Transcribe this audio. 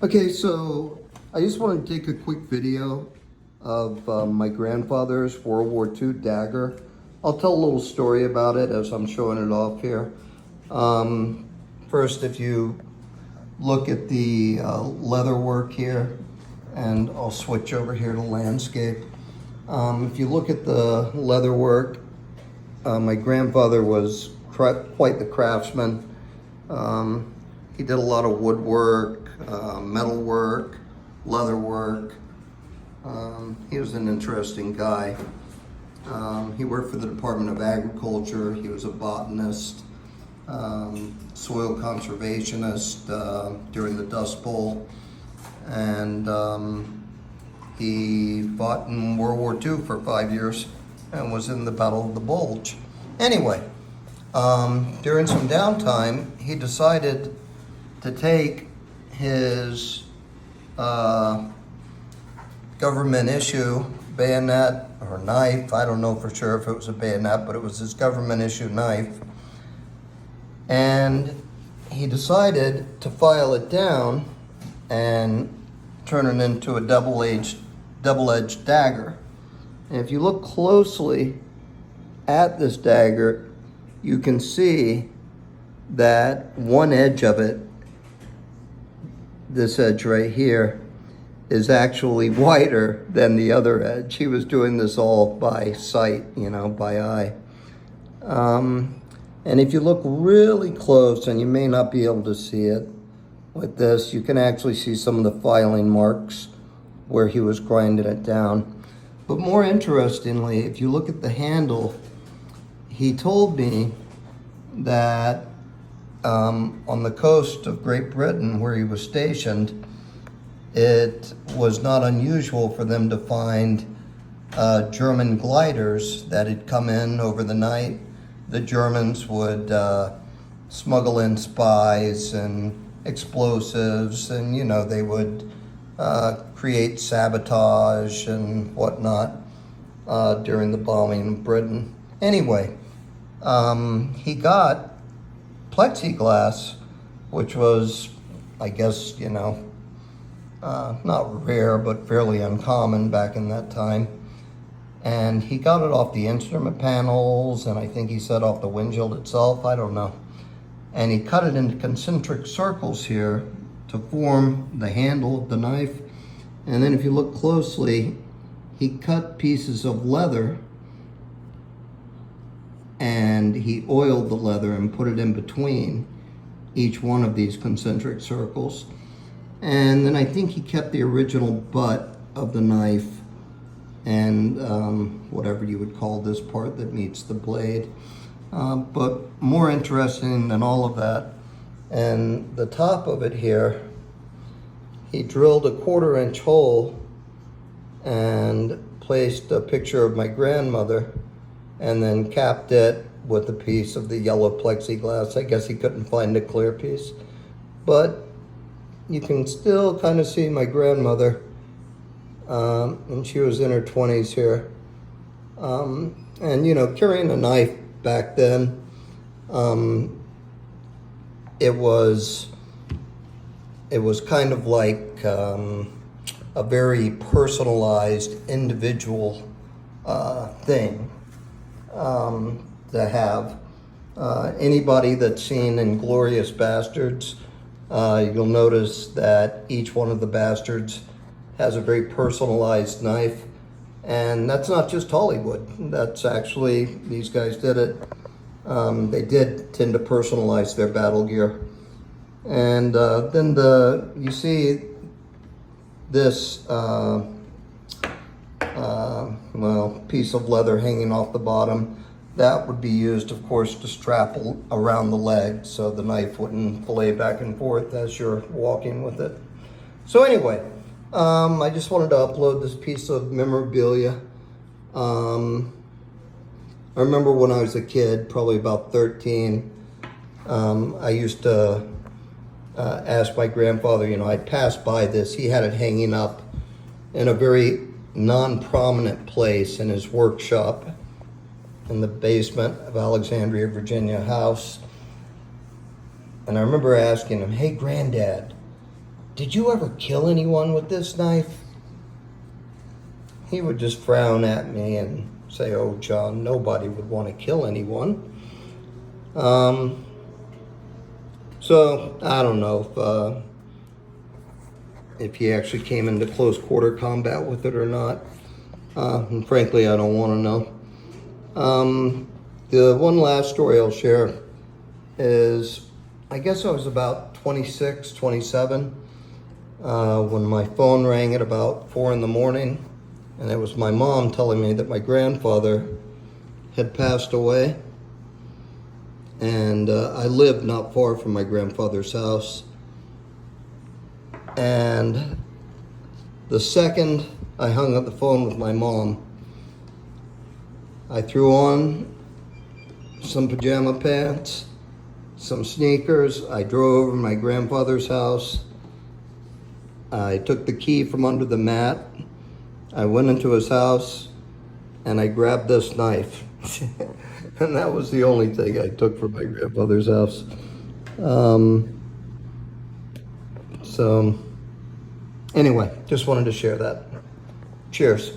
Okay, so I just want to take a quick video of my grandfather's World War II dagger. I'll tell a little story about it as I'm showing it off here. First, if you look at the leather work here, and I'll switch over here to landscape. If you look at the leather work, my grandfather was quite the craftsman. He did a lot of woodwork, metal work, leather work. He was an interesting guy. He worked for the Department of Agriculture. He was a botanist, soil conservationist during the Dust Bowl, and he fought in World War II for 5 years and was in the Battle of the Bulge. Anyway, during some downtime, he decided to take his government issue bayonet or knife. I don't know for sure if it was a bayonet, but it was his government issue knife. And he decided to file it down and turn it into a double-edged dagger. And if you look closely at this dagger, you can see that one edge of it, this edge right here, is actually wider than the other edge. He was doing this all by sight, by eye. And if you look really close, and you may not be able to see it with this, you can actually see some of the filing marks where he was grinding it down. But more interestingly, if you look at the handle, he told me that on the coast of Great Britain, where he was stationed, it was not unusual for them to find German gliders that had come in over the night. The Germans would smuggle in spies and explosives, and they would create sabotage and whatnot during the bombing of Britain. Anyway, he got plexiglass, which was, I guess, not rare, but fairly uncommon back in that time. And he got it off the instrument panels, and I think he said off the windshield itself, I don't know. And he cut it into concentric circles here to form the handle of the knife. And then if you look closely, he cut pieces of leather and he oiled the leather and put it in between each one of these concentric circles. And then I think he kept the original butt of the knife and whatever you would call this part that meets the blade. But more interesting than all of that, and the top of it here, he drilled a 1/4-inch hole and placed a picture of my grandmother and then capped it with a piece of the yellow plexiglass. I guess he couldn't find a clear piece, but you can still kind of see my grandmother, and she was in her 20s here. And carrying a knife back then, it was kind of like a very personalized, individual thing to have. Anybody that's seen Inglourious Bastards, you'll notice that each one of the bastards has a very personalized knife. And that's not just Hollywood. That's actually, these guys did it. They did tend to personalize their battle gear. And then you see this piece of leather hanging off the bottom. That would be used, of course, to strap around the leg so the knife wouldn't fillet back and forth as you're walking with it. So anyway, I just wanted to upload this piece of memorabilia. I remember when I was a kid, probably about 13, I used to ask my grandfather, I'd pass by this. He had it hanging up in a very non-prominent place in his workshop in the basement of Alexandria, Virginia house. And I remember asking him, "Hey, Granddad, "Did you ever kill anyone with this knife?" He would just frown at me and say, "Oh, John, nobody would want to kill anyone." So I don't know if he actually came into close quarter combat with it or not. And frankly, I don't want to know. The one last story I'll share is, I guess I was about 26, 27, when my phone rang at about 4 in the morning, and it was my mom telling me that my grandfather had passed away. And I lived not far from my grandfather's house. And the second I hung up the phone with my mom, I threw on some pajama pants, some sneakers. I drove over to my grandfather's house. I took the key from under the mat. I went into his house and I grabbed this knife. And that was the only thing I took from my grandfather's house. So anyway, just wanted to share that. Cheers.